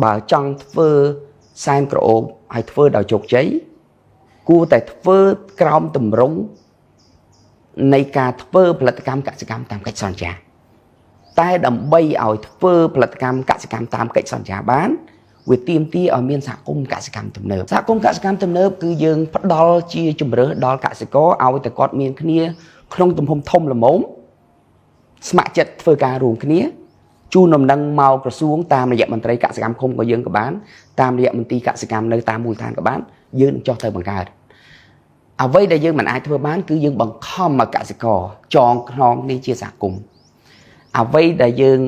បើចង់ធ្វើសែនក្រអូបហើយធ្វើដោយជោគជ័យគួរតែធ្វើក្រោមទម្រង់នៃការធ្វើផលិតកម្មកសិកម្មតាមកិច្ចសន្យាតែដើម្បីឲ្យធ្វើផលិតកម្មកសិកម្មតាមកិច្ចសន្យាបានវាទាមទារឲ្យមានសហគមន៍កសិកម្មទំនើបសហគមន៍កសិកម្មទំនើបគឺយើងផ្ដល់ជាជំរើសដល់កសិករឲ្យតែគាត់មានគ្នាក្នុងទំហំធំល្មមស្ម័គ្រចិត្តធ្វើការរួមគ្នាជូនដំណឹងមកក្រសួងតាមរយៈមន្ត្រីកសិកម្មឃុំក៏យើងក៏បានតាមរយៈមន្ទីរកសិកម្មនៅតាមមូលដ្ឋានក៏បានយើងនឹងចុះទៅបង្កើតអ្វីដែលយើងមិនអាចធ្វើបានគឺយើងបង្ខំឲ្យកសិករចងខ្នងនេះជាសហគមន៍អ្វីដែលយើង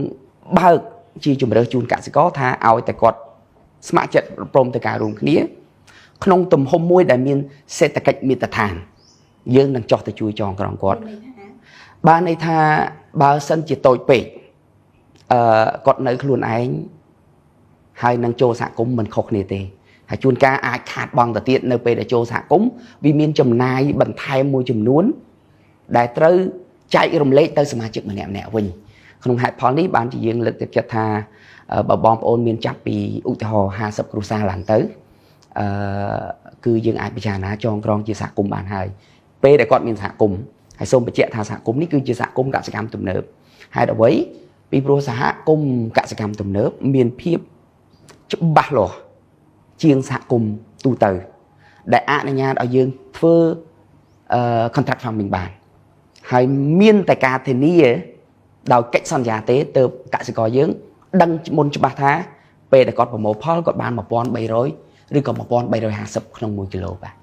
បើកជាជំរើសជូនកសិករថាឲ្យតែគាត់ស្ម័គ្រចិត្តព្រមទៅការរួមគ្នាក្នុងទំហំមួយដែលមានសេដ្ឋកិច្ចមាត្រដ្ឋានយើងនឹងចុះទៅជួយចងក្រងគាត់បានន័យថាបើសិនជាតូចពេកគាត់នៅខ្លួនឯងហើយនឹងចូលសហគមន៍មិនខុសគ្នាទេហើយជួនកាលអាចខាតបង់ទៅទៀតនៅពេលដែលចូលសហគមន៍វាមានចំណាយបន្ថែមមួយចំនួនដែលត្រូវចែករំលែកទៅសមាជិកម្នាក់ៗវិញក្នុងហេតុផលនេះបានជាយើងលើកទឹកចិត្តថាបើបងប្អូនមានចាប់ពីឧទាហរណ៍50គ្រួសារឡើងទៅគឺយើងអាចពិចារណាចងក្រងជាសហគមន៍បានហើយពេលដែលគាត់មានសហគមន៍ហើយសូមបញ្ជាក់ថាសហគមន៍នេះគឺជាសហគមន៍កសិកម្មទំនើបហេតុអ្វីពីព្រោះសហគមន៍កសិកម្មទំនើបមានភាពច្បាស់លាស់ជាងសហគមន៍ទូទៅដែលអនុញ្ញាតឲ្យយើងធ្វើ contract farming បានហើយមានតែការធានាដោយកិច្ចសន្យាទេទៅកសិករយើងដឹងមុនច្បាស់ថាពេលដែលគាត់ប្រមូលផលគាត់បាន1300ឬក៏1350ក្នុង1គីឡូបាទ